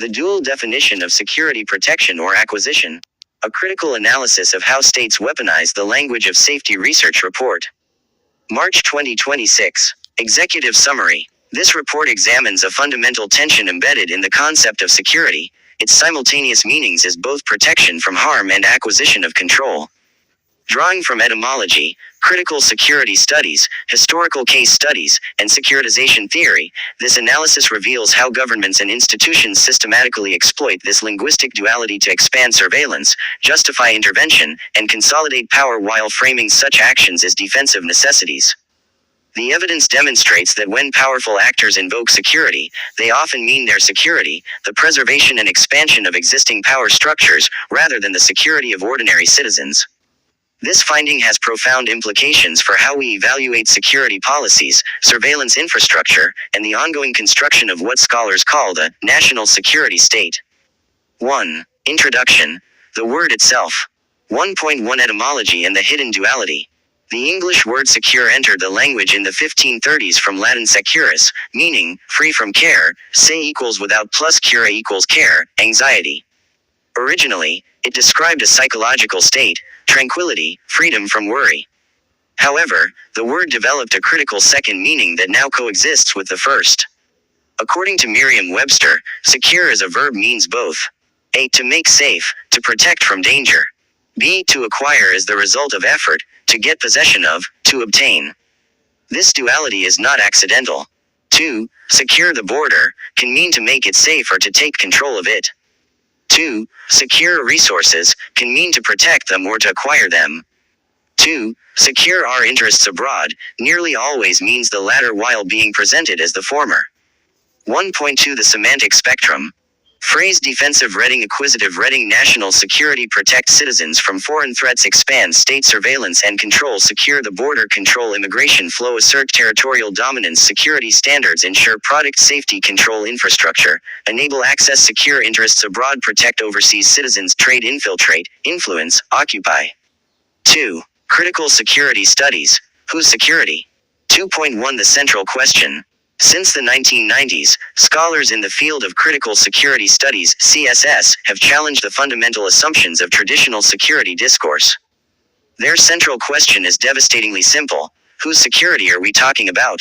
The dual definition of security protection or acquisition. A critical analysis of how states weaponize the language of safety research report. March 2026. Executive summary. This report examines a fundamental tension embedded in the concept of security, its simultaneous meanings as both protection from harm and acquisition of control. Drawing from etymology, critical security studies, historical case studies, and securitization theory, this analysis reveals how governments and institutions systematically exploit this linguistic duality to expand surveillance, justify intervention, and consolidate power while framing such actions as defensive necessities. The evidence demonstrates that when powerful actors invoke security, they often mean their security, the preservation and expansion of existing power structures, rather than the security of ordinary citizens. This finding has profound implications for how we evaluate security policies, surveillance infrastructure, and the ongoing construction of what scholars call the national security state. 1. Introduction. The word itself. 1.1 Etymology and the hidden duality. The English word secure entered the language in the 1530s from Latin securus, meaning free from care, se equals without plus cura equals care, anxiety. Originally, it described a psychological state, tranquility, freedom from worry. However, the word developed a critical second meaning that now coexists with the first. According to Merriam-Webster, secure as a verb means both a. To make safe, to protect from danger. B. To acquire as the result of effort, to get possession of, to obtain. This duality is not accidental. 2. Secure the border, can mean to make it safe or to take control of it. 2. Secure resources, can mean to protect them or to acquire them. 2. Secure our interests abroad, nearly always means the latter while being presented as the former. 1.2 The semantic spectrum. Phrase defensive reading acquisitive reading national security protect citizens from foreign threats expand state surveillance and control secure the border control immigration flow assert territorial dominance security standards ensure product safety control infrastructure, enable access secure interests abroad protect overseas citizens trade infiltrate, influence, occupy. 2. Critical security studies. Whose security? 2.1 The central question. Since the 1990s, scholars in the field of critical security studies, CSS, have challenged the fundamental assumptions of traditional security discourse. Their central question is devastatingly simple. Whose security are we talking about?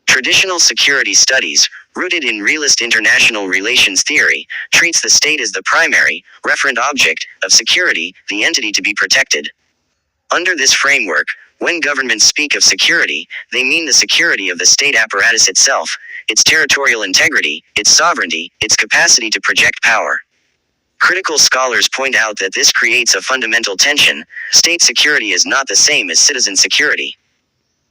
Traditional security studies, rooted in realist international relations theory, treats the state as the primary, referent object, of security, the entity to be protected. Under this framework, when governments speak of security, they mean the security of the state apparatus itself, its territorial integrity, its sovereignty, its capacity to project power. Critical scholars point out that this creates a fundamental tension. State security is not the same as citizen security.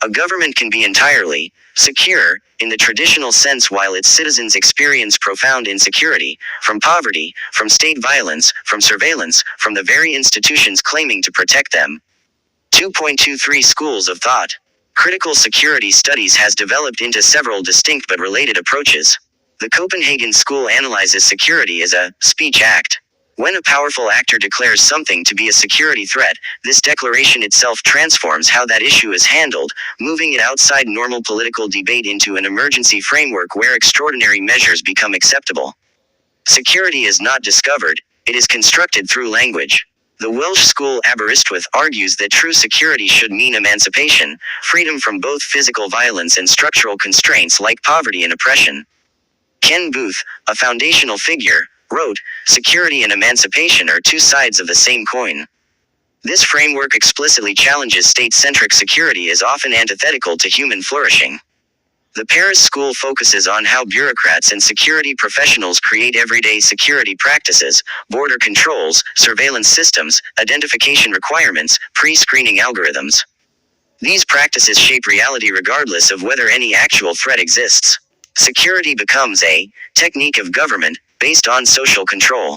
A government can be entirely secure, in the traditional sense while its citizens experience profound insecurity, from poverty, from state violence, from surveillance, from the very institutions claiming to protect them. 2.23 Schools of thought. Critical security studies has developed into several distinct but related approaches. The Copenhagen School analyzes security as a speech act. When a powerful actor declares something to be a security threat, this declaration itself transforms how that issue is handled, moving it outside normal political debate into an emergency framework where extraordinary measures become acceptable. Security is not discovered, it is constructed through language. The Welsh school Aberystwyth argues that true security should mean emancipation, freedom from both physical violence and structural constraints like poverty and oppression. Ken Booth, a foundational figure, wrote, "Security and emancipation are two sides of the same coin." This framework explicitly challenges state-centric security as often antithetical to human flourishing. The Paris School focuses on how bureaucrats and security professionals create everyday security practices, border controls, surveillance systems, identification requirements, pre-screening algorithms. These practices shape reality regardless of whether any actual threat exists. Security becomes a technique of government, based on social control.